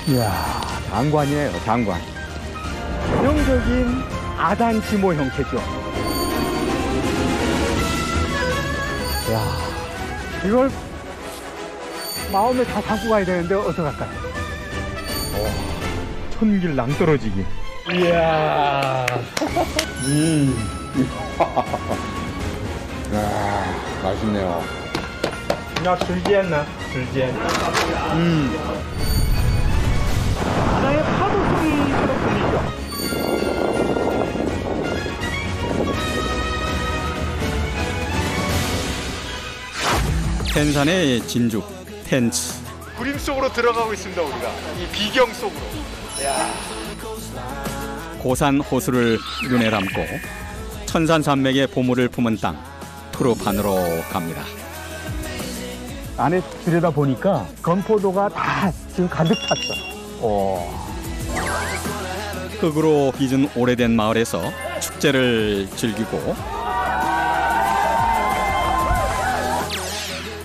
이야, 장관이에요, 장관. 전형적인 아단지모 형태죠. 이야, 이걸 마음에 다 담고 가야 되는데 어떡할까요? 천길 낭떠러지기. 이야. 맛있네요. 야, 时间呢? 时间. 바다의 파도 소리처럼 들리죠? 텐산의 진죽, 텐츠. 그림 속으로 들어가고 있습니다, 우리가. 이 비경 속으로. 고산 호수를 눈에 담고 천산산맥의 보물을 품은 땅, 투르판으로 갑니다. 안에 들여다 보니까 건포도가 다 지금 가득 찼어. 흙으로 빚은 오래된 마을에서 축제를 즐기고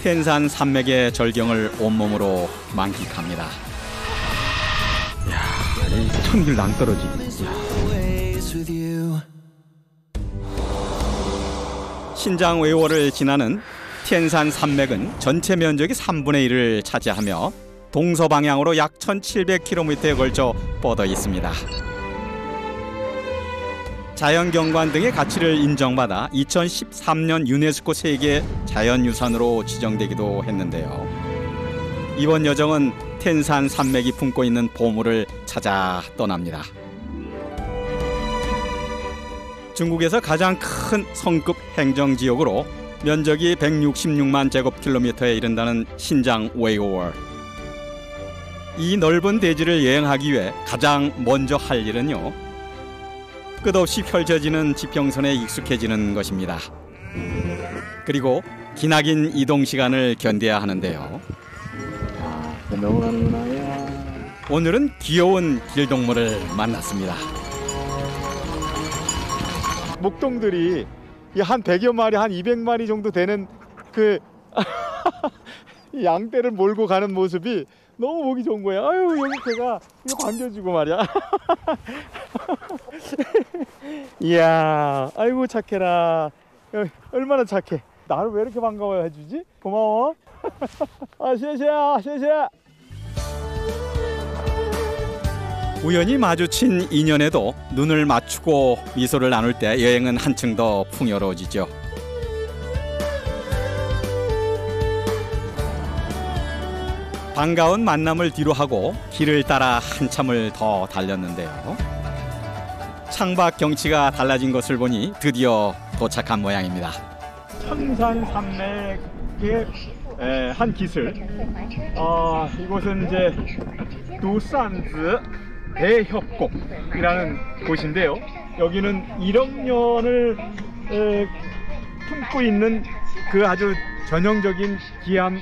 텐산 산맥의 절경을 온몸으로 만끽합니다. 이야, 이 천길 낭떠러지기. 신장 외월을 지나는 텐산 산맥은 전체 면적이 3분의 1을 차지하며 동서방향으로 약 1700km에 걸쳐 뻗어 있습니다. 자연경관 등의 가치를 인정받아 2013년 유네스코 세계 자연유산으로 지정되기도 했는데요. 이번 여정은 텐산 산맥이 품고 있는 보물을 찾아 떠납니다. 중국에서 가장 큰 성급 행정지역으로 면적이 166만 제곱킬로미터에 이른다는 신장 웨이워월. 이 넓은 대지를 여행하기 위해 가장 먼저 할 일은요, 끝없이 펼쳐지는 지평선에 익숙해지는 것입니다. 그리고 기나긴 이동 시간을 견뎌야 하는데요. 오늘은 귀여운 길동물을 만났습니다. 목동들이 한 100여 마리, 한 200마리 정도 되는 그 양떼를 몰고 가는 모습이 너무 보기 좋은 거야. 아유, 여기 걔가 이거 반겨주고 말이야. 이야, 아이고 착해라. 얼마나 착해. 나를 왜 이렇게 반가워 해주지? 고마워. 아, 쉐쉐야, 쉐쉐. 우연히 마주친 인연에도 눈을 맞추고 미소를 나눌 때 여행은 한층 더 풍요로워지죠. 반가운 만남을 뒤로하고 길을 따라 한참을 더 달렸는데요. 창밖 경치가 달라진 것을 보니 드디어 도착한 모양입니다. 천산산맥의 한 기슬. 이곳은 이제 두산즈 대협곡이라는 곳인데요. 여기는 1억 년을 품고 있는 그 아주 전형적인 기암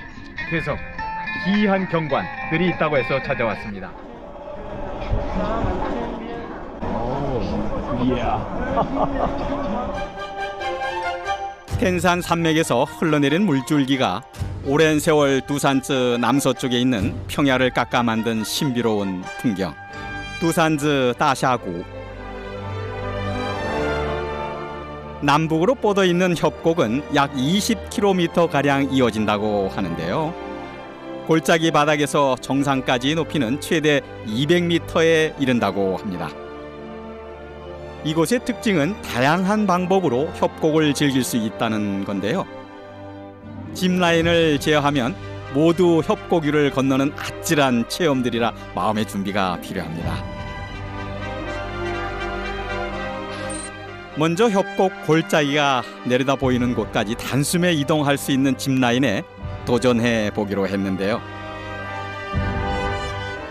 괴석, 기이한 경관들이 있다고 해서 찾아왔습니다. 텐산 산맥에서 흘러내린 물줄기가 오랜 세월 두산즈 남서쪽에 있는 평야를 깎아 만든 신비로운 풍경, 두산즈 따샤구. 남북으로 뻗어 있는 협곡은 약 20km가량 이어진다고 하는데요. 골짜기 바닥에서 정상까지 높이는 최대 200m에 이른다고 합니다. 이곳의 특징은 다양한 방법으로 협곡을 즐길 수 있다는 건데요. 짚라인을 제어하면 모두 협곡 위를 건너는 아찔한 체험들이라 마음의 준비가 필요합니다. 먼저 협곡 골짜기가 내려다 보이는 곳까지 단숨에 이동할 수 있는 짚라인에 도전해 보기로 했는데요.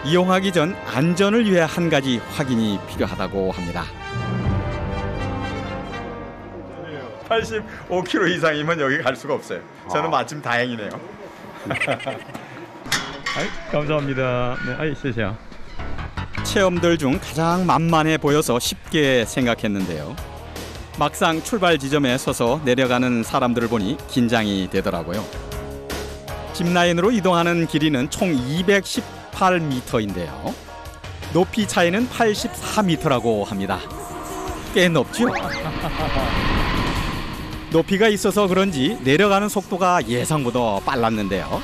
이용하기 전 안전을 위해 한 가지 확인이 필요하다고 합니다. 85km 이상이면 여기 갈 수가 없어요. 저는 마침 다행이네요. 감사합니다. 네,谢谢. 체험들 중 가장 만만해 보여서 쉽게 생각했는데요. 막상 출발 지점에 서서 내려가는 사람들을 보니 긴장이 되더라고요. 짚라인으로 이동하는 길이는 총 88m인데요. 높이 차이는 84m라고 합니다. 꽤 높죠? 높이가 있어서 그런지 내려가는 속도가 예상보다 빨랐는데요.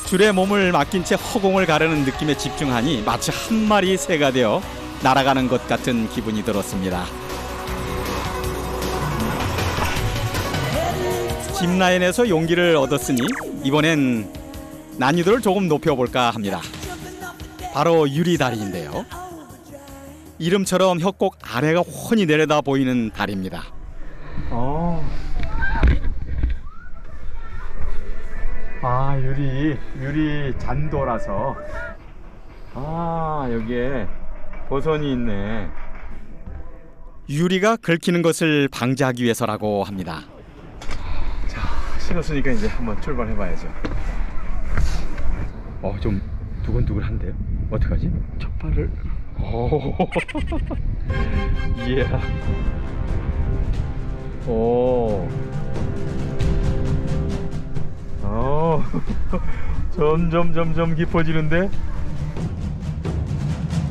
줄에 몸을 맡긴 채 허공을 가르는 느낌에 집중하니 마치 한 마리 새가 되어 날아가는 것 같은 기분이 들었습니다. 짚라인에서 용기를 얻었으니 이번엔 난이도를 조금 높여볼까 합니다. 바로 유리다리인데요. 이름처럼 협곡 아래가 훤히 내려다 보이는 다리입니다. 아, 유리 잔도라서. 아, 여기에 보선이 있네. 유리가 긁히는 것을 방지하기 위해서라고 합니다. 자, 신었으니까 이제 한번 출발해봐야죠. 좀 두근두근한데요? 어떡하지? 첫 발을. 예. 점점 깊어지는데?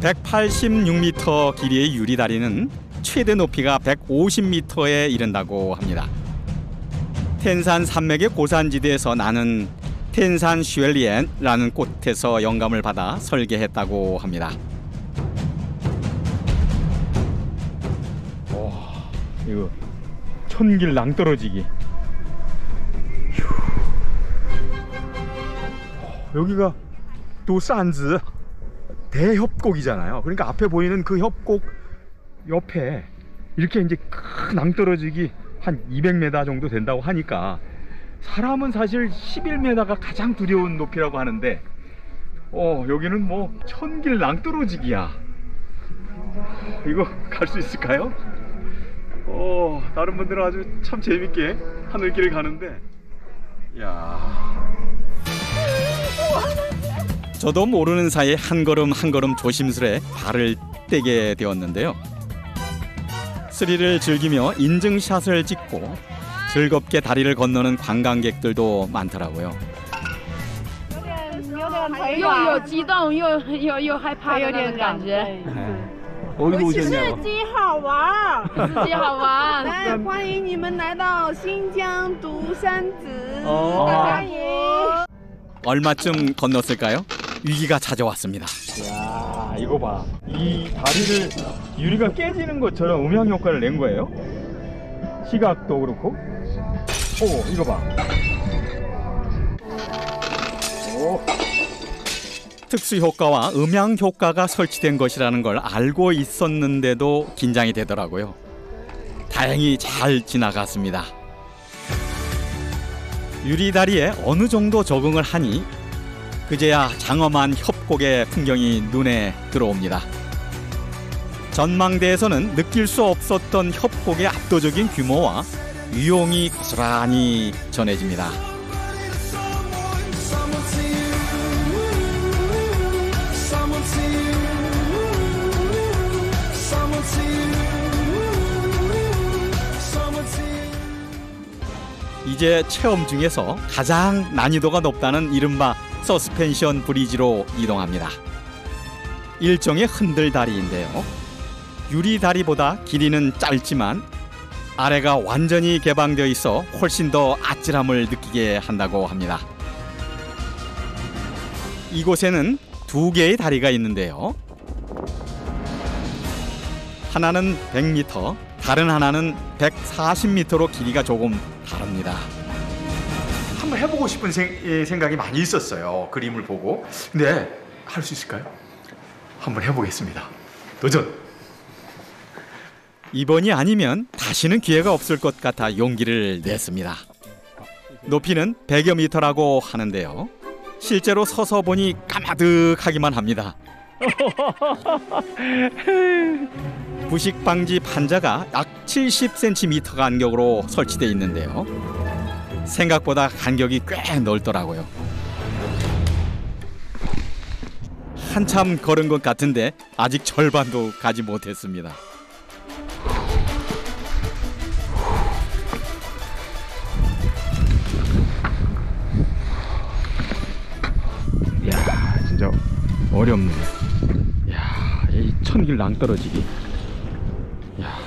186m 길이의 유리다리는 최대 높이가 150m에 이른다고 합니다. 텐산 산맥의 고산지대에서 나는 텐산 슈엘리엔라는 꽃에서 영감을 받아 설계했다고 합니다. 이거 천길 낭떠러지기. 여기가 또 산즈 대협곡이잖아요. 그러니까 앞에 보이는 그 협곡 옆에 이렇게 이제 큰 낭떠러지기 한 200m 정도 된다고 하니까 사람은 사실 11m가 가장 두려운 높이라고 하는데 여기는 뭐 천길 낭떠러지기야. 이거 갈 수 있을까요? 다른 분들은 아주 참 재밌게 하늘길을 가는데, 야. 저도 모르는 사이에 한 걸음 한 걸음 조심스레 발을 떼게 되었는데요. 스릴을 즐기며 인증샷을 찍고 즐겁게 다리를 건너는 관광객들도 많더라고요. 又激动又害怕的那种感觉。 어디서 刺 오셨냐고? 激好玩，刺激好玩。来欢迎你们来到新疆独山子，哦欢迎。 얼마쯤 건넜을까요? 위기가 찾아왔습니다. 야, 이거 봐. 이 다리를 유리가 깨지는 것처럼 음향 효과를 낸 거예요. 시각도 그렇고. 이거 봐. 특수 효과와 음향 효과가 설치된 것이라는 걸 알고 있었는데도 긴장이 되더라고요. 다행히 잘 지나갔습니다. 유리다리에 어느 정도 적응을 하니 그제야 장엄한 협곡의 풍경이 눈에 들어옵니다. 전망대에서는 느낄 수 없었던 협곡의 압도적인 규모와 위용이 고스란히 전해집니다. 이제 체험 중에서 가장 난이도가 높다는 이른바 서스펜션 브리지로 이동합니다. 일종의 흔들다리인데요. 유리다리보다 길이는 짧지만 아래가 완전히 개방되어 있어 훨씬 더 아찔함을 느끼게 한다고 합니다. 이곳에는 두 개의 다리가 있는데요. 하나는 100m, 다른 하나는 140m로 길이가 조금 다릅니다. 한번 해보고 싶은 생각이 많이 있었어요. 그림을 보고. 근데 할 수 있을까요? 한번 해보겠습니다. 도전! 이번이 아니면 다시는 기회가 없을 것 같아 용기를 냈습니다. 높이는 100여 미터라고 하는데요. 실제로 서서 보니 까마득하기만 합니다. 부식 방지 판자가 약 70cm 간격으로 설치되어 있는데요. 생각보다 간격이 꽤 넓더라고요. 한참 걸은 것 같은데 아직 절반도 가지 못했습니다. 어렵네. 야, 이 천길 낭떠러지기. 야,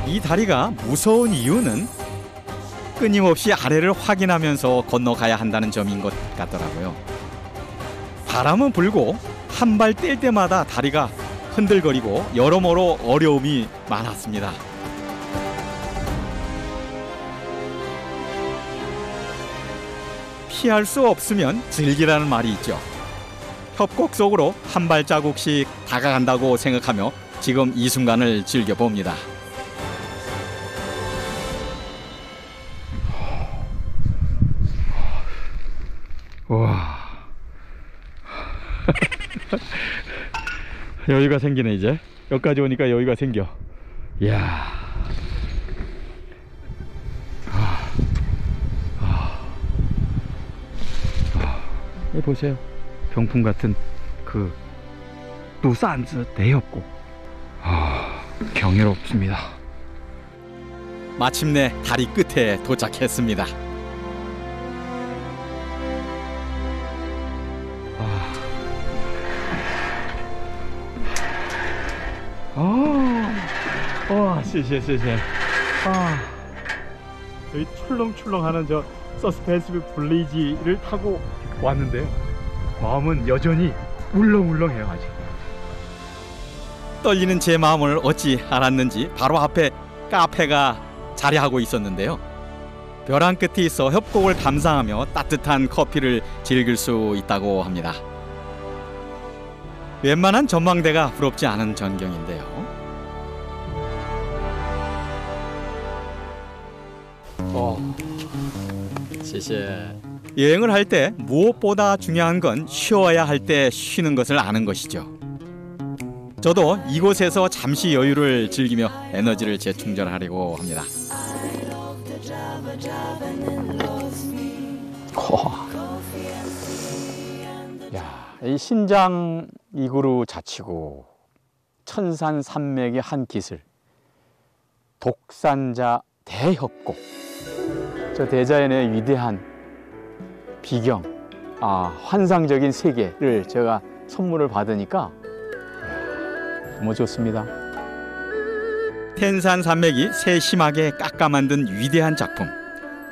이 다리가 무서운 이유는 끊임없이 아래를 확인하면서 건너가야 한다는 점인 것 같더라고요. 바람은 불고 한 발 뗄 때마다 다리가 흔들거리고 여러모로 어려움이 많았습니다. 피할 수 없으면 즐기라는 말이 있죠. 협곡 속으로 한 발자국씩 다가간다고 생각하며 지금 이 순간을 즐겨봅니다. 와. 여유가 생기네 이제. 여기까지 오니까 여유가 생겨. 이야. 이 보세요. 병풍 같은 그 두산즈 대협곡. 경이롭습니다. 마침내 다리 끝에 도착했습니다. 와, 谢谢. 저희 출렁출렁하는 저 서스펜스 블리지를 타고 왔는데요. 마음은 여전히 울렁울렁해요 아직. 떨리는 제 마음을 어찌 알았는지 바로 앞에 카페가 자리하고 있었는데요. 벼랑 끝에 있어 협곡을 감상하며 따뜻한 커피를 즐길 수 있다고 합니다. 웬만한 전망대가 부럽지 않은 전경인데요. 여행을 할 때 무엇보다 중요한 건 쉬어야 할 때 쉬는 것을 아는 것이죠. 저도 이곳에서 잠시 여유를 즐기며 에너지를 재충전하려고 합니다. 야, 이 신장 이구루 자치구 천산 산맥의 한 기슬, 독산자 대협곡. 저 대자연의 위대한 비경, 환상적인 세계를 제가 선물을 받으니까 너무 좋습니다. 텐산 산맥이 세심하게 깎아 만든 위대한 작품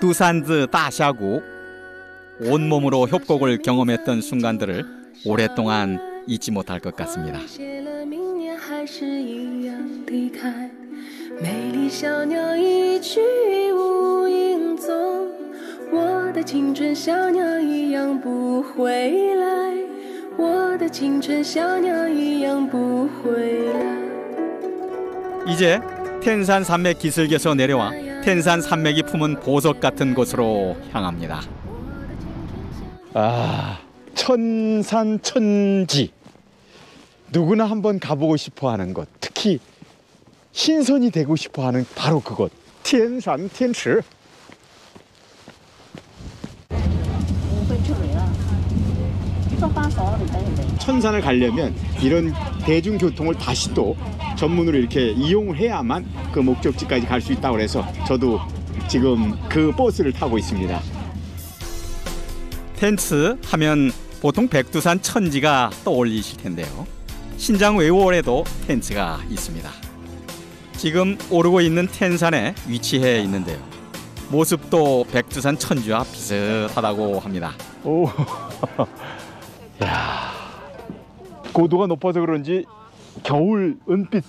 두산즈 다샤구. 온몸으로 협곡을 경험했던 순간들을 오랫동안 잊지 못할 것 같습니다. 美丽小鸟一去无影踪，我的青春小鸟一样不回来，我的青春小鸟一样不回来。 이제 텐산 산맥 기슭에서 내려와 텐산 산맥이 품은 보석 같은 곳으로 향합니다. 천산천지. 누구나 한번 가보고 싶어하는 곳, 특히 신선이 되고 싶어하는 바로 그곳, 텐산 텐츠. 천산을 가려면 이런 대중교통을 다시 또 전문으로 이렇게 이용을 해야만 그 목적지까지 갈 수 있다고 해서 저도 지금 그 버스를 타고 있습니다. 텐츠 하면 보통 백두산 천지가 떠올리실 텐데요. 신장 외월에도 텐츠가 있습니다. 지금 오르고 있는 텐산에 위치해 있는데요. 모습도 백두산 천지와 비슷하다고 합니다. 오, 야, 고도가 높아서 그런지 겨울 은빛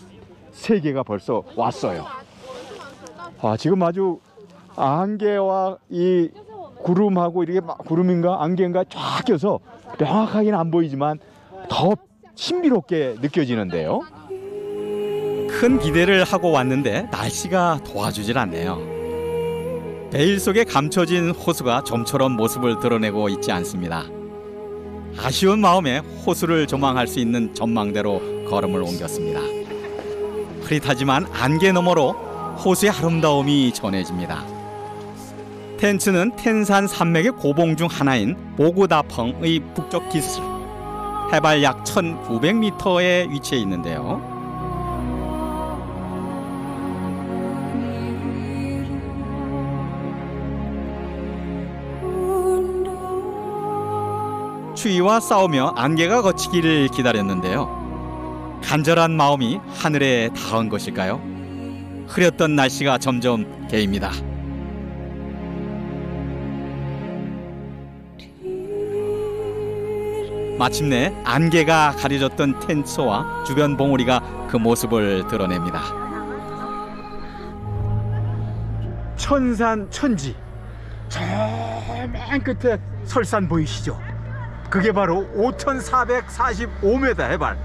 세계가 벌써 왔어요. 지금 아주 안개와 이 구름하고 이렇게 구름인가 안개인가 쫙 껴서 명확하게는 안 보이지만 더 신비롭게 느껴지는데요. 큰 기대를 하고 왔는데 날씨가 도와주질 않네요. 베일 속에 감춰진 호수가 좀처럼 모습을 드러내고 있지 않습니다. 아쉬운 마음에 호수를 조망할 수 있는 전망대로 걸음을 옮겼습니다. 흐릿하지만 안개 너머로 호수의 아름다움이 전해집니다. 텐츠는 텐산 산맥의 고봉 중 하나인 보구다펑의 북쪽 기슭, 해발 약 1900m에 위치해 있는데요. 추위와 싸우며 안개가 걷히기를 기다렸는데요. 간절한 마음이 하늘에 닿은 것일까요? 흐렸던 날씨가 점점 개입니다. 마침내 안개가 가려졌던 텐트와 주변 봉우리가 그 모습을 드러냅니다. 천산 천지, 저 맨 끝에 설산 보이시죠? 그게 바로 5,445m 해발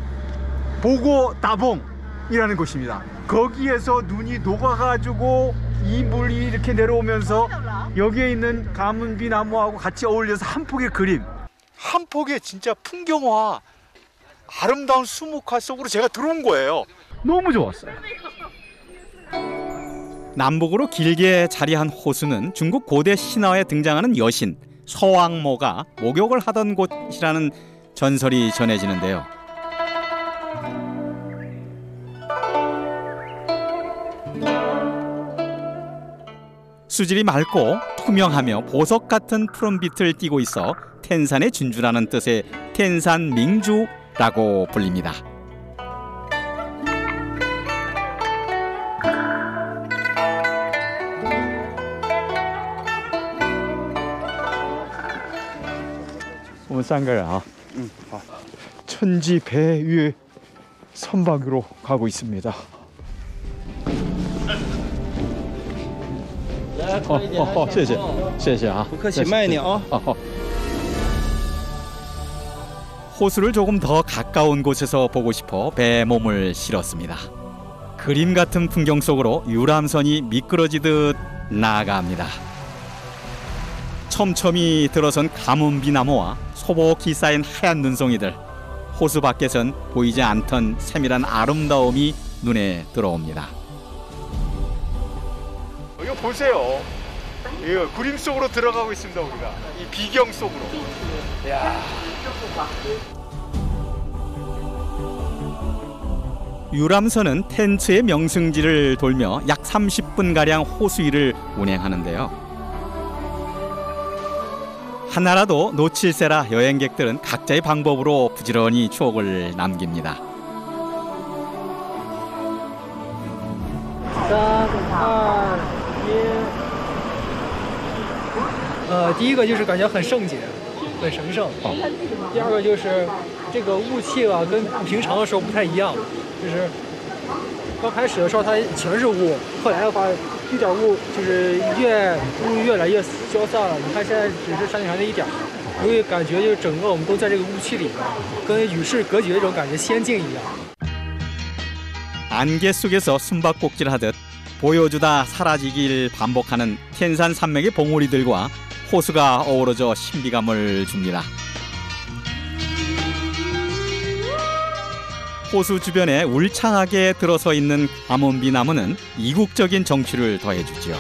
보고다봉이라는 곳입니다. 거기에서 눈이 녹아가지고 이 물이 이렇게 내려오면서 여기에 있는 가문비 나무하고 같이 어울려서 한 폭의 그림, 한 폭의 진짜 풍경화, 아름다운 수묵화 속으로 제가 들어온 거예요. 너무 좋았어요. 남북으로 길게 자리한 호수는 중국 고대 신화에 등장하는 여신 서왕모가 목욕을 하던 곳이라는 전설이 전해지는데요. 수질이 맑고 투명하며 보석 같은 푸른빛을 띠고 있어 텐산의 진주라는 뜻의 텐산밍주라고 불립니다.我们3个人啊，천지 배 위에 선박으로 가고 있습니다.谢谢，谢谢啊，不客气，慢一点啊。 호수를 조금 더 가까운 곳에서 보고 싶어 배에 몸을 실었습니다. 그림 같은 풍경 속으로 유람선이 미끄러지듯 나아갑니다. 촘촘히 들어선 가문비나무와 소복히 쌓인 하얀 눈송이들, 호수 밖에선 보이지 않던 세밀한 아름다움이 눈에 들어옵니다. 이거 보세요. 이거 그림 속으로 들어가고 있습니다. 우리가 이 비경 속으로. 야. 유람선은 텐트의 명승지를 돌며 약 30분가량 호수 위를 운행하는데요. 하나라도 놓칠세라 여행객들은 각자의 방법으로 부지런히 추억을 남깁니다. 3、2、1。第一个就是感觉很圣洁，很神圣。第二个就是这个雾气啊，跟平常的时候不太一样，就是刚开始的时候它全是雾，后来的话一点雾就是雾越来越消散了。你看现在只是山顶上那一点，你会感觉就是整个我们都在这个雾气里面，跟与世隔绝的这种感觉，仙境一样。 안개 속에서 숨바꼭질하듯 보여주다 사라지길 반복하는 텐산 산맥의 봉우리들과 호수가 어우러져 신비감을 줍니다. 호수 주변에 울창하게 들어서 있는 가문비 나무는 이국적인 정취를 더해주죠.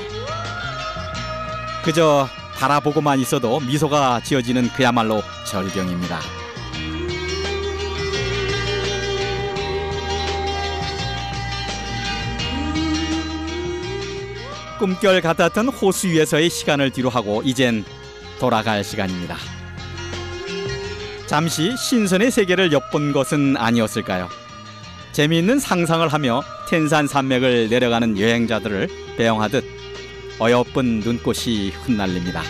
그저 바라보고만 있어도 미소가 지어지는 그야말로 절경입니다. 꿈결 같았던 호수 위에서의 시간을 뒤로하고 이젠 돌아갈 시간입니다. 잠시 신선의 세계를 엿본 것은 아니었을까요? 재미있는 상상을 하며 텐산 산맥을 내려가는 여행자들을 배웅하듯 어여쁜 눈꽃이 흩날립니다.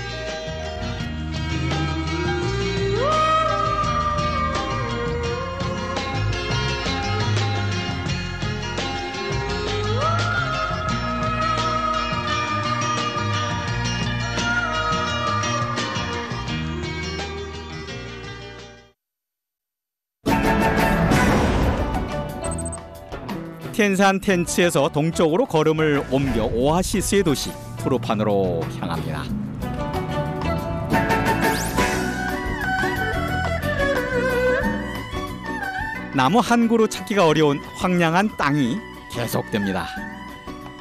텐산 텐츠에서 동쪽으로 걸음을 옮겨 오아시스의 도시 투르판으로 향합니다. 나무 한 그루 찾기가 어려운 황량한 땅이 계속됩니다.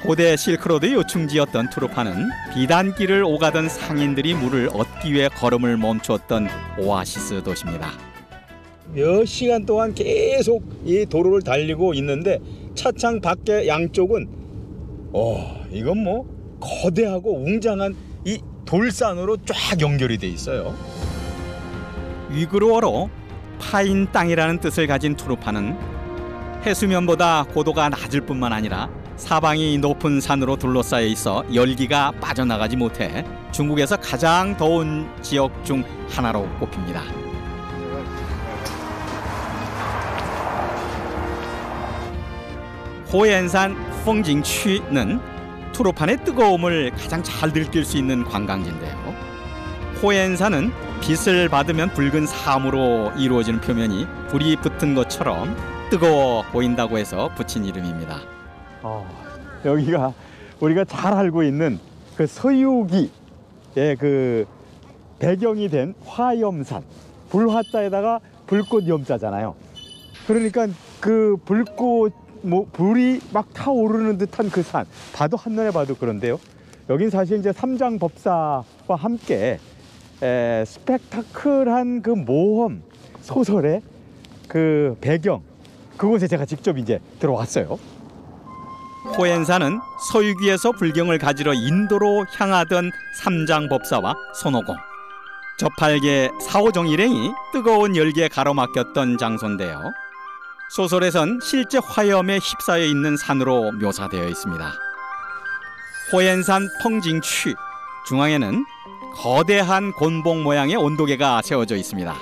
고대 실크로드의 요충지였던 투르판은 비단길을 오가던 상인들이 물을 얻기 위해 걸음을 멈추었던 오아시스 도시입니다. 몇 시간 동안 계속 이 도로를 달리고 있는데 차창 밖에 양쪽은 이건 뭐 거대하고 웅장한 이 돌산으로 쫙 연결이 돼 있어요. 위구르어로 파인 땅이라는 뜻을 가진 투르판은 해수면보다 고도가 낮을 뿐만 아니라 사방이 높은 산으로 둘러싸여 있어 열기가 빠져나가지 못해 중국에서 가장 더운 지역 중 하나로 꼽힙니다. 호옌산 펑징취는 투르판의 뜨거움을 가장 잘 느낄 수 있는 관광지인데요. 호옌산은 빛을 받으면 붉은 사암으로 이루어지는 표면이 불이 붙은 것처럼 뜨거워 보인다고 해서 붙인 이름입니다. 여기가 우리가 잘 알고 있는 그 서유기의 그 배경이 된 화염산, 불화자에다가 불꽃 염자잖아요. 그러니까 그 불꽃 불이 막 타오르는 듯한 그 산, 봐도 한눈에 봐도 그런데요. 여긴 사실 이제 삼장법사와 함께 스펙타클한 그 모험 소설의 그 배경, 그곳에 제가 직접 이제 들어왔어요. 호옌산은 서유기에서 불경을 가지러 인도로 향하던 삼장법사와 손오공, 저팔계 사오정 일행이 뜨거운 열기에 가로막혔던 장소인데요. 소설에선 실제 화염에 휩싸여 있는 산으로 묘사되어 있습니다. 호옌산 펑징취 중앙에는 거대한 곤봉 모양의 온도계가 세워져 있습니다.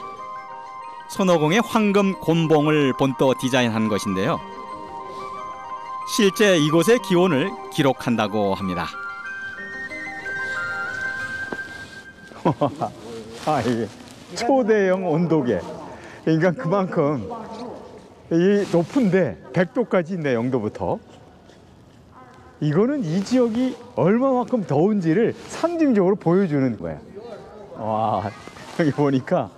손오공의 황금 곤봉을 본떠 디자인한 것인데요. 실제 이곳의 기온을 기록한다고 합니다. 이게 초대형 온도계. 그러니까 그만큼 이 높은데 100도까지 있네, 영도부터. 이거는 이 지역이 얼마만큼 더운지를 상징적으로 보여주는 거야. 와, 여기 보니까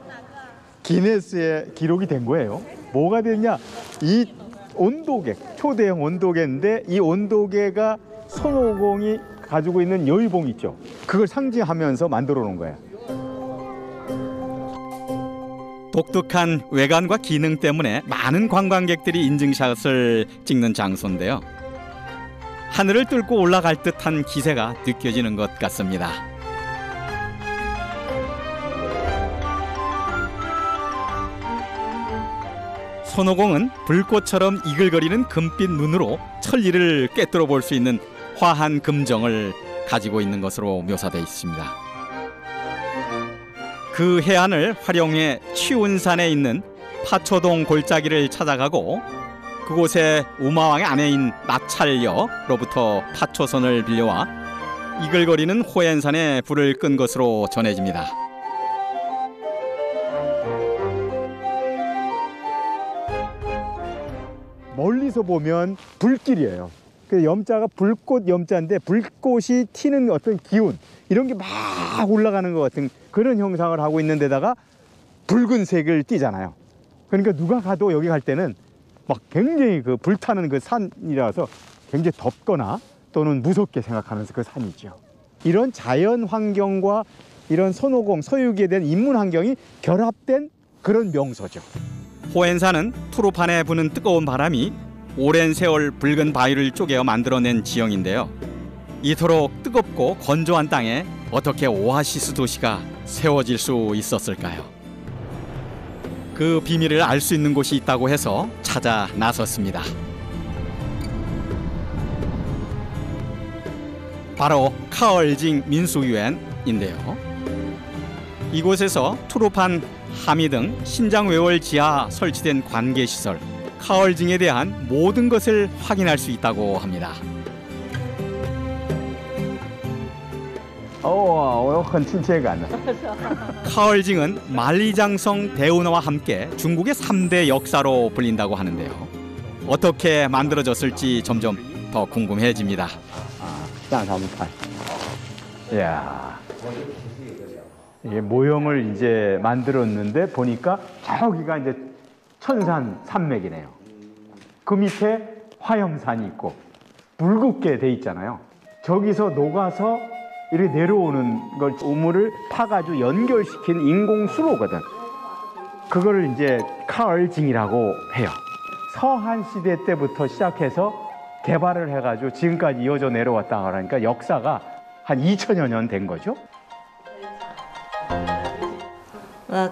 기네스에 기록이 된 거예요. 뭐가 됐냐? 이 온도계, 초대형 온도계인데 이 온도계가 손오공이 가지고 있는 여의봉 있죠. 그걸 상징하면서 만들어 놓은 거야. 독특한 외관과 기능 때문에 많은 관광객들이 인증샷을 찍는 장소인데요. 하늘을 뚫고 올라갈 듯한 기세가 느껴지는 것 같습니다. 손오공은 불꽃처럼 이글거리는 금빛 눈으로 천리를 꿰뚫어 볼 수 있는 화한 금정을 가지고 있는 것으로 묘사되어 있습니다. 그 해안을 활용해 치운산에 있는 파초동 골짜기를 찾아가고 그곳에 우마왕의 아내인 나찰녀로부터 파초선을 빌려와 이글거리는 호옌산에 불을 끈 것으로 전해집니다. 멀리서 보면 불길이에요. 그 염자가 불꽃 염자인데 불꽃이 튀는 어떤 기운, 이런 게 막 올라가는 것 같은 그런 형상을 하고 있는 데다가 붉은색을 띠잖아요. 그러니까 누가 가도 여기 갈 때는 막 굉장히 그 불타는 그 산이라서 굉장히 덥거나 또는 무섭게 생각하면서 그 산이죠. 이런 자연 환경과 이런 손오공, 서유기에 대한 인문 환경이 결합된 그런 명소죠. 호옌산은 투르판에 부는 뜨거운 바람이 오랜 세월 붉은 바위를 쪼개어 만들어낸 지형인데요. 이토록 뜨겁고 건조한 땅에 어떻게 오아시스 도시가 세워질 수 있었을까요? 그 비밀을 알 수 있는 곳이 있다고 해서 찾아 나섰습니다. 바로 카얼징 민수유엔인데요. 이곳에서 투르판, 하미 등 신장외월 지하 설치된 관계시설 카얼징에 대한 모든 것을 확인할 수 있다고 합니다. 我有很亲切感的. 카얼징은 만리장성 대운하와 함께 중국의 3대 역사로 불린다고 하는데요. 어떻게 만들어졌을지 점점 더 궁금해집니다. 让他们看. 이야. 이게 모형을 이제 만들었는데 보니까 저기가 이제 천산 산맥이네요. 그 밑에 화염산이 있고 붉게 돼 있잖아요. 저기서 녹아서 이렇게 내려오는 걸 우물을 파가지고 연결시킨 인공 수로거든. 그거를 이제 카얼징이라고 해요. 서한 시대 때부터 시작해서 개발을 해가지고 지금까지 이어져 내려왔다 그러니까 역사가 한 2000여 년 된 거죠.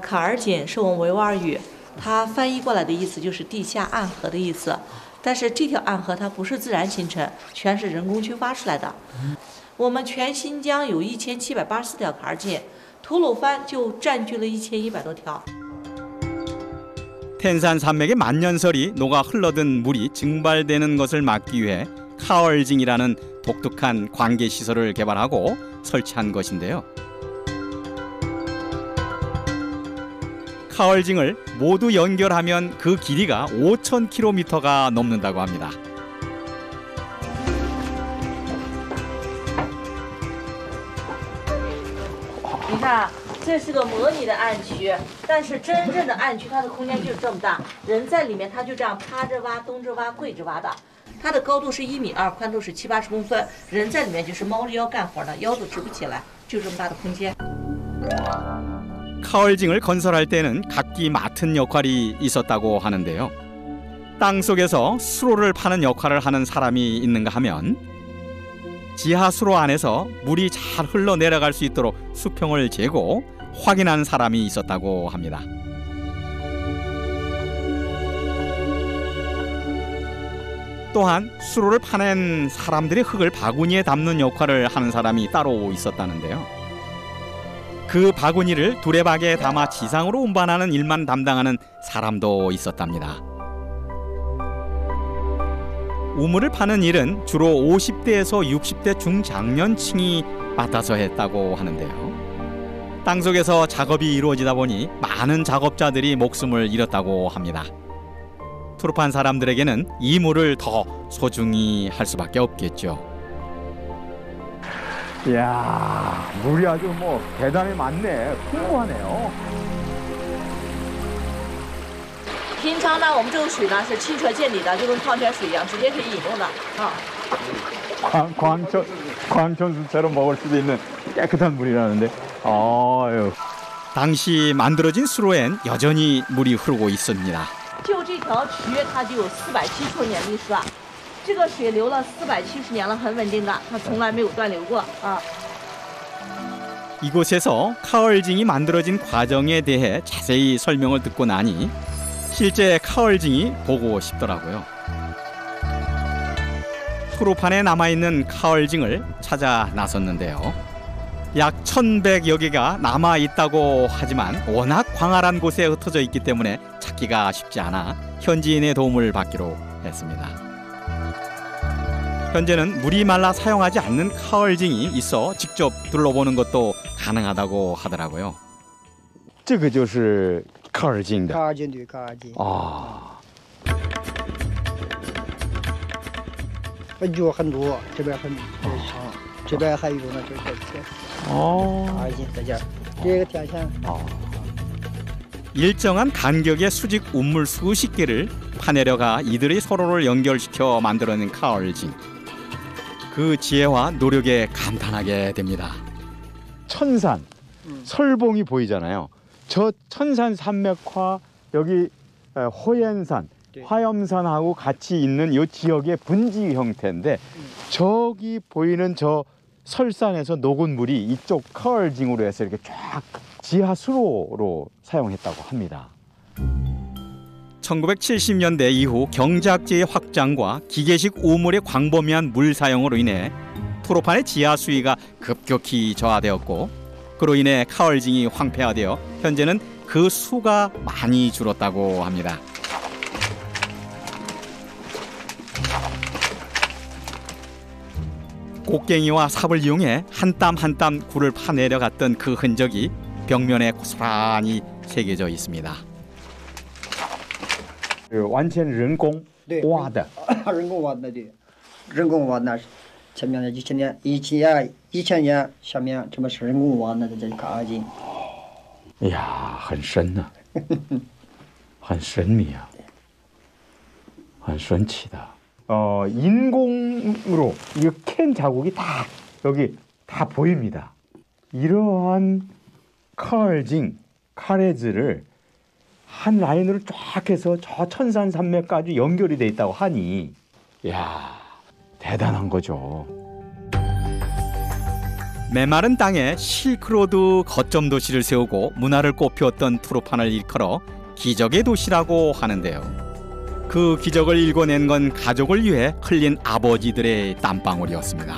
卡尔井是我们维吾尔语，它翻译过来的意思就是地下暗河的意思。但是这条暗河它不是自然形成，全是人工去挖出来的。我们全新疆有1784条卡尔井，吐鲁番就占据了1100多条。 텐산 산맥의 만년설이 녹아 흘러든 물이 증발되는 것을 막기 위해 카얼징이라는 독특한 관계 시설을 개발하고 설치한 것인데요. 카얼징을 모두 연결하면 그 길이가 5,000km가 넘는다고 합니다. 你看，这是个模拟的暗区，但是真正的暗区，它的空间就是这么大，人在里面他就这样趴着挖、蹲着挖、跪着挖的。它的高度是1.2米，宽度是70-80公分，人在里面就是猫着腰干活的，腰都直不起来，就这么大的空间。 카얼징을 건설할 때는 각기 맡은 역할이 있었다고 하는데요. 땅 속에서 수로를 파는 역할을 하는 사람이 있는가 하면 지하 수로 안에서 물이 잘 흘러 내려갈 수 있도록 수평을 재고 확인한 사람이 있었다고 합니다. 또한 수로를 파낸 사람들이 흙을 바구니에 담는 역할을 하는 사람이 따로 있었다는데요. 그 바구니를 두레박에 담아 지상으로 운반하는 일만 담당하는 사람도 있었답니다. 우물을 파는 일은 주로 50대에서 60대 중장년층이 맡아서 했다고 하는데요. 땅속에서 작업이 이루어지다 보니 많은 작업자들이 목숨을 잃었다고 합니다. 투르판 사람들에게는 이 물을 더 소중히 할 수밖에 없겠죠. 이야, 물이 아주 뭐 대단히 많네. 풍부하네요. 平常呢，我们这个水呢是清澈见底的，就跟矿泉水一样，直接可以饮用的啊。 광천수처럼 먹을 수도 있는 깨끗한 물이라는데. 아유. 당시 만들어진 수로엔 여전히 물이 흐르고 있습니다. 就这条渠，它就有470年历史了。这个水流了470年了，很稳定的，它从来没有断流过啊。 이곳에서 카얼징이 만들어진 과정에 대해 자세히 설명을 듣고 나니 실제 카얼징이 보고 싶더라고요. 투르판에 남아있는 카얼징을 찾아 나섰는데요. 약 1,100여 개가 남아있다고 하지만 워낙 광활한 곳에 흩어져 있기 때문에 찾기가 쉽지 않아 현지인의 도움을 받기로 했습니다. 현재는 물이 말라 사용하지 않는 카얼징이 있어 직접 둘러보는 것도 가능하다고 하더라고요. 这个就是卡尔金的。卡尔金对，卡尔金。啊。有很多，这边很长，这边还有呢，这个哦。卡尔金在这儿，这个天线。 일정한 간격의 수직 운물 수십 개를 파내려가 이들이 서로를 연결시켜 만들어낸 카얼징. 그 지혜와 노력에 감탄하게 됩니다. 천산, 설봉이 보이잖아요. 저 천산 산맥화 여기 호연산, 화염산하고 같이 있는 이 지역의 분지 형태인데 저기 보이는 저 설산에서 녹은 물이 이쪽 카얼징으로 해서 이렇게 쫙 지하 수로로 사용했다고 합니다. 1970년대 이후 경작지의 확장과 기계식 우물의 광범위한 물 사용으로 인해 투르판의 지하 수위가 급격히 저하되었고 그로 인해 카얼징이 황폐화되어 현재는 그 수가 많이 줄었다고 합니다. 곡괭이와 삽을 이용해 한 땀 한 땀 굴을 파내려갔던 그 흔적이 벽면에 고스란히 새겨져 있습니다. 完全人工挖的，人工挖的对，人工挖那是前面的1000年下面这么是人工挖的这卡尔金。哎呀，很深呐、很神秘啊，很神奇的。 인공으로 이 캔 자국이 다 여기 다 보입니다. 이러한 카얼징, 카레즈를 한 라인으로 쫙 해서 저 천산 산맥까지 연결이 돼 있다고 하니 이야 대단한 거죠. 메마른 땅에 실크로드 거점 도시를 세우고 문화를 꽃피웠던 투르판을 일컬어 기적의 도시라고 하는데요. 그 기적을 일궈낸 건 가족을 위해 흘린 아버지들의 땀방울이었습니다.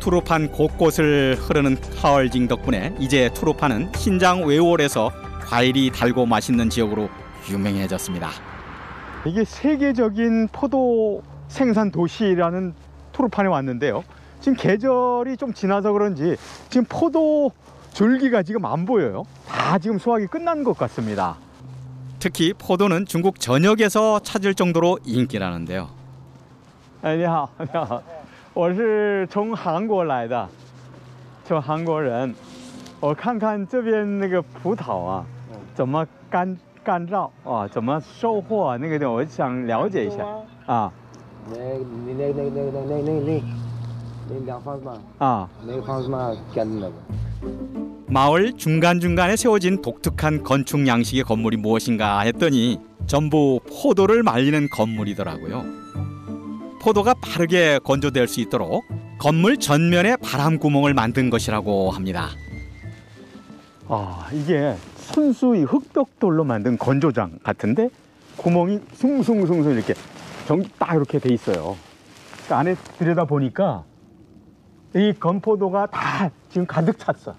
투르판 곳곳을 흐르는 카얼징 덕분에 이제 투르판은 신장 외월에서 과일이 달고 맛있는 지역으로 유명해졌습니다. 이게 세계적인 포도 생산 도시라는 투르판에 왔는데요. 지금 계절이 좀 지나서 그런지 지금 포도 줄기가 지금 안 보여요. 다 지금 수확이 끝난 것 같습니다. 특히 포도는 중국 전역에서 찾을 정도로 인기라는데요. 你好，你好，我是从韩国来的，从韩国人。我看看这边那个葡萄啊，怎么干燥啊，怎么收获啊，那个我想了解一下啊。那两房子嘛， 아, 那个房子嘛，干的那个。 마을 중간중간에 세워진 독특한 건축 양식의 건물이 무엇인가 했더니 전부 포도를 말리는 건물이더라고요. 포도가 빠르게 건조될 수 있도록 건물 전면에 바람구멍을 만든 것이라고 합니다. 아, 이게 순수 이 흑벽돌로 만든 건조장 같은데 구멍이 숭숭숭숭 이렇게 딱 이렇게 돼 있어요. 그 안에 들여다 보니까 이 건포도가 다 지금 가득 찼어.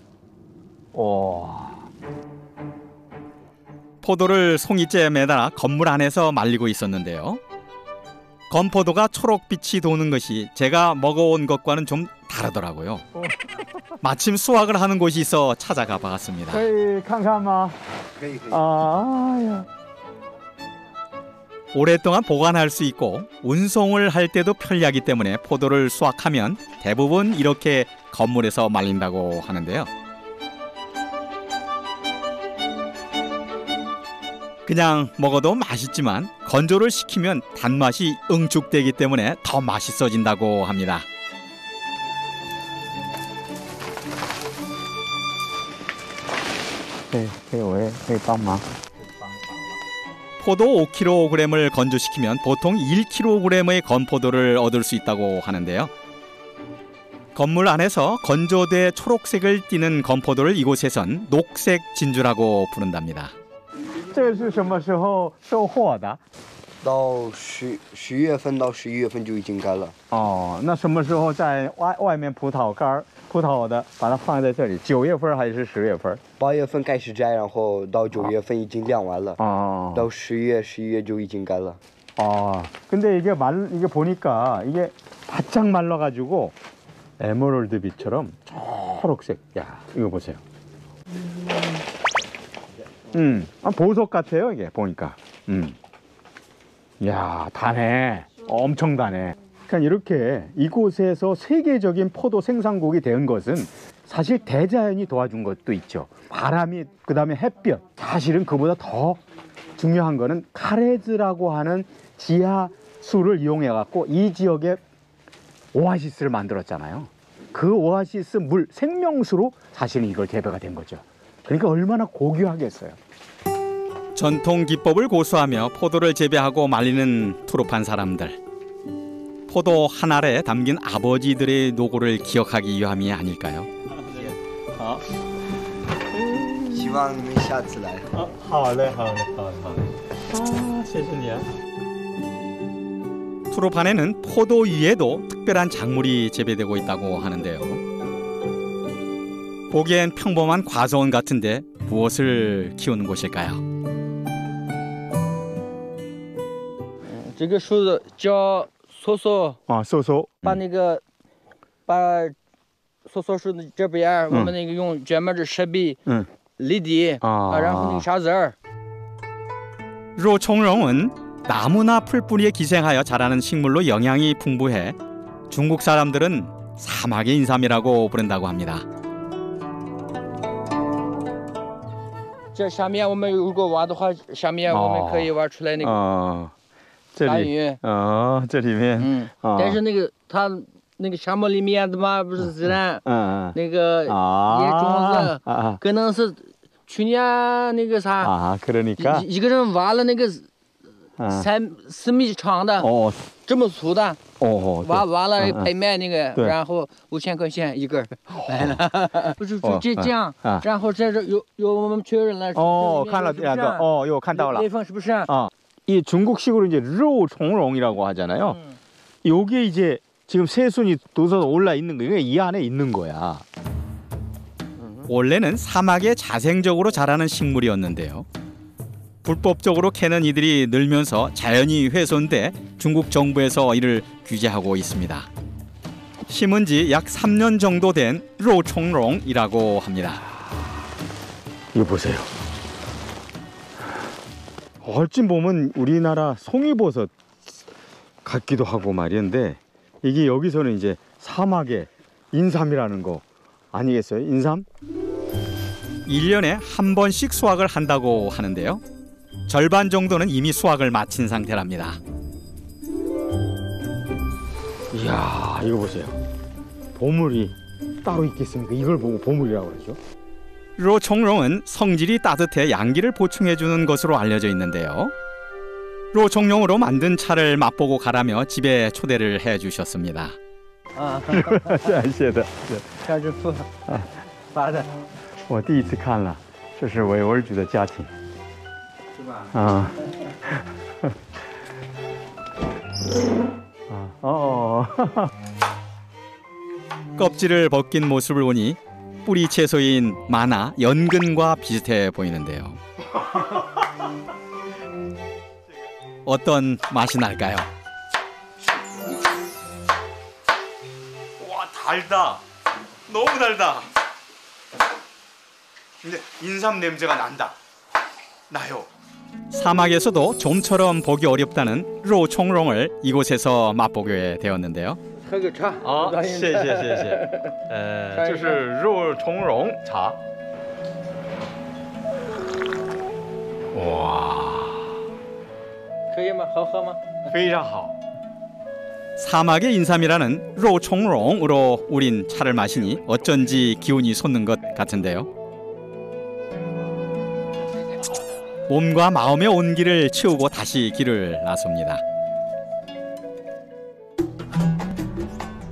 포도를 송이째에 매달아 건물 안에서 말리고 있었는데요. 건포도가 초록빛이 도는 것이 제가 먹어온 것과는 좀 다르더라고요. 마침 수확을 하는 곳이 있어 찾아가 봤습니다. 可以看看吗？可以。 아, 오랫동안 보관할 수 있고 운송을 할 때도 편리하기 때문에 포도를 수확하면 대부분 이렇게 건물에서 말린다고 하는데요. 그냥 먹어도 맛있지만 건조를 시키면 단맛이 응축되기 때문에 더 맛있어진다고 합니다. 네, 왜 빵마? 포도 5kg을 건조시키면 보통 1kg의 건포도를 얻을 수 있다고 하는데요. 건물 안에서 건조돼 초록색을 띠는 건포도를 이곳에선 녹색 진주라고 부른답니다. 这个是什么时候收获的？到10月份到11月份就已经干了。哦，那什么时候在外面葡萄干葡萄的把它放在这里？9月份还是10月份？8月份开始摘，然后到9月份已经晾完了。哦，到10月、11月就已经干了。 근데 이게 이게 보니까 이게 바짝 말라가지고 에메랄드빛처럼 초록색. 야, 이거 보세요. 보석 같아요 이게 보니까. 야, 다네. 엄청 다네. 그러니까 이렇게 이곳에서 세계적인 포도 생산국이 된 것은 사실 대자연이 도와준 것도 있죠. 바람이, 그다음에 햇볕. 사실은 그보다 더 중요한 거는 카레즈라고 하는 지하수를 이용해 갖고 이 지역에 오아시스를 만들었잖아요. 그 오아시스 물, 생명수로 사실은 이걸 재배가 된 거죠. 그러니까 얼마나 고귀하겠어요. 전통 기법을 고수하며 포도를 재배하고 말리는 투르판 사람들. 포도 한 알에 담긴 아버지들의 노고를 기억하기 위함이 아닐까요? 希望你们下次来。好嘞，好嘞，好嘞，好嘞。谢谢你啊。 투르판에는 포도 위에도 특별한 작물이 재배되고 있다고 하는데요. 보기엔 평범한 과수원 같은데 무엇을 키우는 곳일까요? 这个树子叫梭梭啊，梭梭，把梭梭树的这边，我们那个用专门的设备，犁地然后那个沙子儿。 로총롱은 나무나 풀뿌리에 기생하여 자라는 식물로 영양이 풍부해 중국 사람들은 사막의 인삼이라고 부른다고 합니다. 这下面我们如果挖的话，下面我们可以挖出来那个大鱼。这里面。但是那个它那个沙漠里面的嘛，不是自然，那个野种子，可能是去年那个啥， 그러니까 一个人挖了那个3米长的，这么粗的，完了拍卖那个，然后5000块钱一根，来了，不是这样，然后这有我们确认了，看了两个，又看到了，对方是不是？이 중국식으로 이제 르오총롱이라고 하잖아요. 요게 이제 지금 새순이 돋아서 올라 있는 거, 이게 이 안에 있는 거야. 원래는 사막에 자생적으로 자라는 식물이었는데요. 불법적으로 캐는 이들이 늘면서 자연이 훼손돼 중국 정부에서 이를 규제하고 있습니다. 심은 지 약 3년 정도 된 로총롱이라고 합니다. 이거 보세요. 어찌 보면 우리나라 송이버섯 같기도 하고 말이었는데 이게 여기서는 이제 사막의 인삼이라는 거 아니겠어요? 인삼? 1년에 한 번씩 수확을 한다고 하는데요. 절반 정도는 이미 수확을 마친 상태랍니다. 이야, 이거 보세요. 보물이 따로 있겠습니까? 이걸 보고 보물이라고 그러죠. 로총롱은 성질이 따뜻해 양기를 보충해주는 것으로 알려져 있는데요. 로총롱으로 만든 차를 맛보고 가라며 집에 초대를 해주셨습니다. 谢谢的，这是发的。我第一次看了，这是维吾尔族的家庭，是吧？껍질을 벗긴 모습을 보니 뿌리 채소인 마나, 연근과 비슷해 보이는데요. 어떤 맛이 날까요? 와, 달다. 너무 달다. 근데 인삼 냄새가 난다. 나요. 사막에서도 좀처럼 보기 어렵다는 로총롱을 이곳에서 맛보게 되었는데요. 喝个茶。谢谢谢谢。这是肉苁蓉茶。哇，可以吗？好喝吗？非常好。 사막의 인삼이라는 로총롱으로 우린 차를 마시니 어쩐지 기운이 솟는 것 같은데요. 몸과 마음의 온기를 채우고 다시 길을 나섭니다.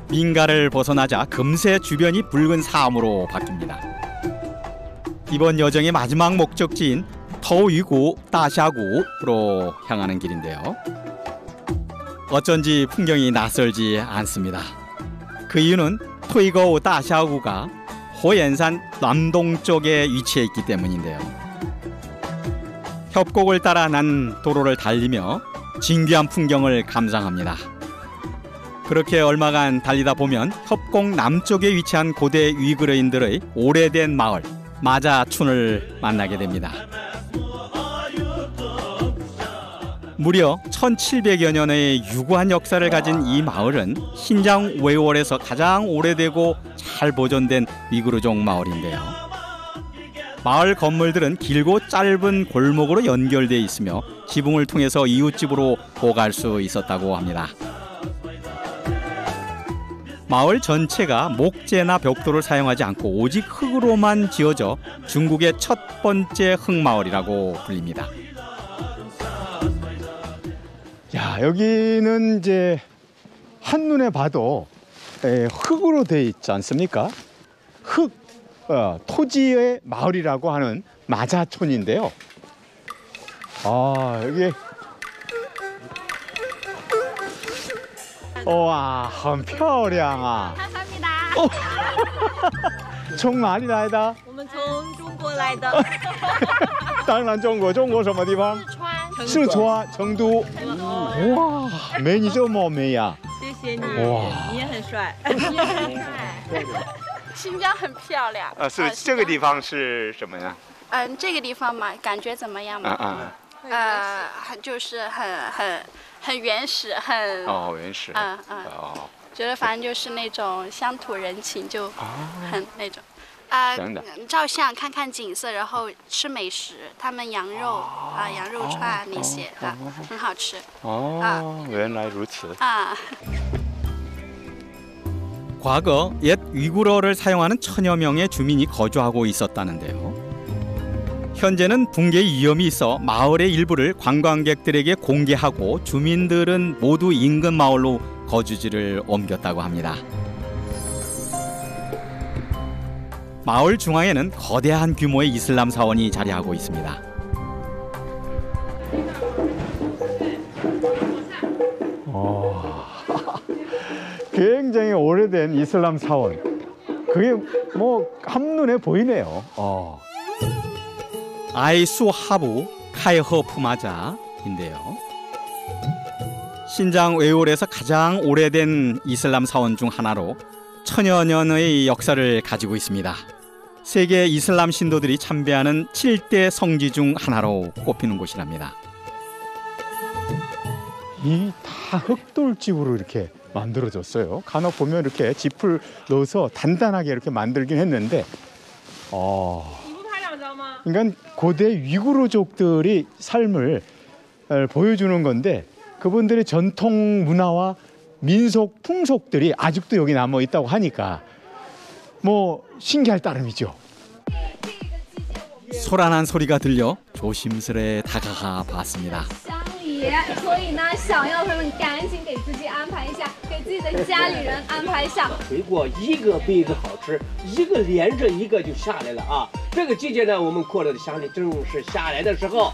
민가를 벗어나자 금세 주변이 붉은 사암으로 바뀝니다. 이번 여정의 마지막 목적지인 터위구 따샤구로 향하는 길인데요. 어쩐지 풍경이 낯설지 않습니다. 그 이유는 토이거우 따샤구가 호옌산 남동쪽에 위치해 있기 때문인데요. 협곡을 따라 난 도로를 달리며 진귀한 풍경을 감상합니다. 그렇게 얼마간 달리다 보면 협곡 남쪽에 위치한 고대 위그르인들의 오래된 마을 마자춘을 만나게 됩니다. 무려 1700여 년의 유구한 역사를 가진 이 마을은 신장 외월에서 가장 오래되고 잘 보존된 위구르족 마을인데요. 마을 건물들은 길고 짧은 골목으로 연결되어 있으며 지붕을 통해서 이웃집으로 오갈 수 있었다고 합니다. 마을 전체가 목재나 벽돌을 사용하지 않고 오직 흙으로만 지어져 중국의 첫 번째 흙마을이라고 불립니다. 야, 여기는 이제 한눈에 봐도 흙으로 되어 있지 않습니까? 토지의 마을이라고 하는 마자촌인데요. 아, 여기 와, 很漂亮啊. 감사합니다. 从哪里来的？我们从中国来的。当然中国，中国什么地方？四川，成都。哇，美女这么美呀！谢谢你，哇，你也很帅，你也很帅。新疆很漂亮。是这个地方是什么呀？这个地方嘛，感觉怎么样嘛？就是很原始，很原始。觉得反正就是那种乡土人情，就很那种。照相看看景色，然后吃美食，他们羊肉羊肉串那些很好吃。原来如此。 과거 옛 위구르어를 사용하는 천여 명의 주민이 거주하고 있었다는데요. 현재는 붕괴 위험이 있어 마을의 일부를 관광객들에게 공개하고 주민들은 모두 인근 마을로 거주지를 옮겼다고 합니다. 마을 중앙에는 거대한 규모의 이슬람 사원이 자리하고 있습니다. 굉장히 오래된 이슬람 사원. 그게 뭐 한눈에 보이네요. 아이수하부 카이허프마자인데요. 신장 외울에서 가장 오래된 이슬람 사원 중 하나로 천여 년의 역사를 가지고 있습니다. 세계 이슬람 신도들이 참배하는 7대 성지 중 하나로 꼽히는 곳이랍니다. 이 다 흑돌집으로 이렇게 만들어졌어요. 간혹 보면 이렇게 짚을 넣어서 단단하게 이렇게 만들긴 했는데, 그러니까 고대 위구르족들이 삶을 보여주는 건데 그분들의 전통 문화와 민속 풍속들이 아직도 여기 남아 있다고 하니까 뭐 신기할 따름이죠. 소란한 소리가 들려 조심스레 다가가 봤습니다. 所以呢，想要他们赶紧给自己安排一下，给自己的家里人安排一下。水果一个比一个好吃，一个连着一个就下来了啊！这个季节呢，我们扩乐的香里正是下来的时候，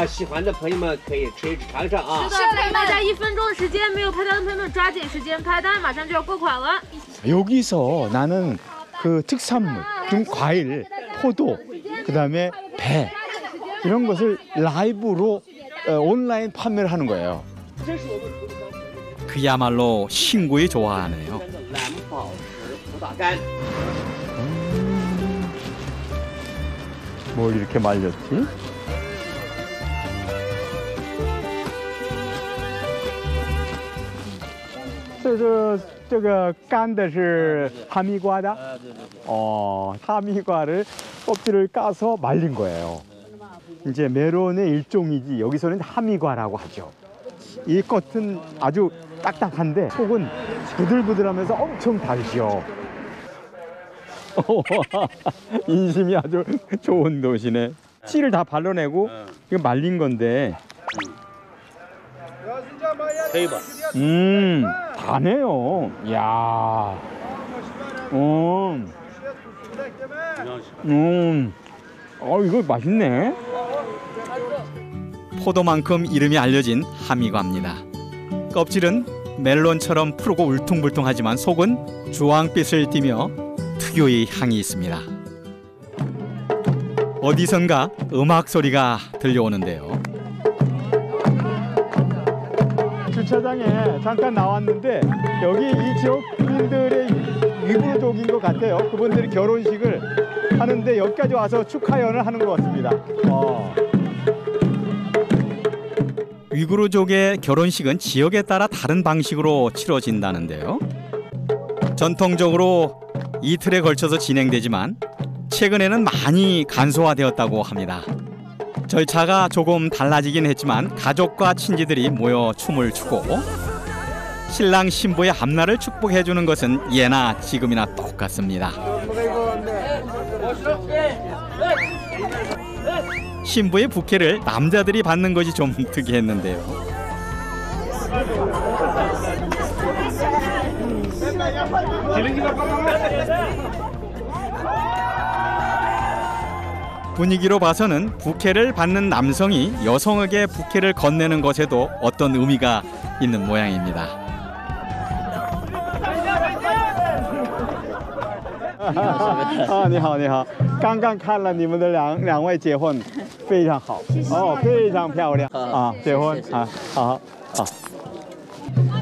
喜欢的朋友们可以吃一吃尝尝啊！是的，再给大家1分钟的时间，没有拍单的朋友们抓紧时间拍单，马上就要过款了。 여기서 나는 그 특산물, 좀 과일, 포도, 그다음에 배 이런 것을 라이브로 온라인 판매를 하는 거예요. 그야말로 신구이 좋아하네요. 뭘 이렇게 말렸지?这个干的是哈密瓜的. 하미과를 껍질을 까서 말린 거예요. 이제 메론의 일종이지 여기서는 하미과라고 하죠. 이 겉은 아주 딱딱한데 속은 부들부들하면서 엄청 달죠. 인심이 아주 좋은 도시네. 씨를 다 발라내고 이거 말린 건데. 다네요. 야. 이거 맛있네. 포도만큼 이름이 알려진 하미과입니다. 껍질은 멜론처럼 푸르고 울퉁불퉁하지만 속은 주황빛을 띠며 특유의 향이 있습니다. 어디선가 음악 소리가 들려오는데요. 주차장에 잠깐 나왔는데 여기 이 지역 주민들의 위구르족인 것 같아요. 그분들이 결혼식을 하는데 여기까지 와서 축하연을 하는 것 같습니다. 위구르족의 결혼식은 지역에 따라 다른 방식으로 치러진다는데요. 전통적으로 이틀에 걸쳐서 진행되지만 최근에는 많이 간소화되었다고 합니다. 절차가 조금 달라지긴 했지만 가족과 친지들이 모여 춤을 추고 신랑 신부의 앞날을 축복해주는 것은 예나 지금이나 똑같습니다. 신부의 부케를 남자들이 받는 것이 좀 특이했는데요. 분위기로 봐서는 부케를 받는 남성이 여성에게 부케를 건네는 것에도 어떤 의미가 있는 모양입니다. 你好，你好，刚刚看了你们的两位结婚，非常好，非常漂亮啊，结婚啊，好。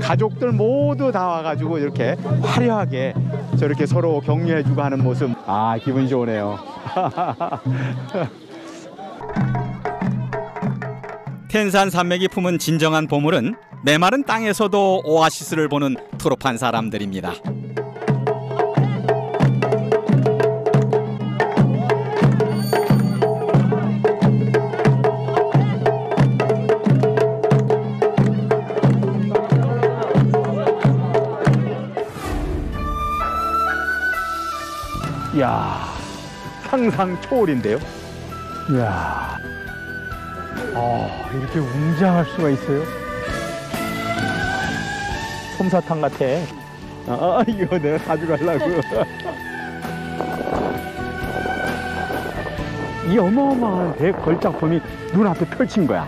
가족들 모두 다 와가지고 이렇게 화려하게 저렇게 서로 격려해주고 하는 모습, 기분 좋으네요. 텐산 산맥이 품은 진정한 보물은 메마른 땅에서도 오아시스를 보는 트로판 사람들입니다. 이야, 상상 초월인데요. 이야, 이렇게 웅장할 수가 있어요. 솜사탕 같아. 이거 내가 가져가려고. 이 어마어마한 대걸작품이 눈앞에 펼친 거야.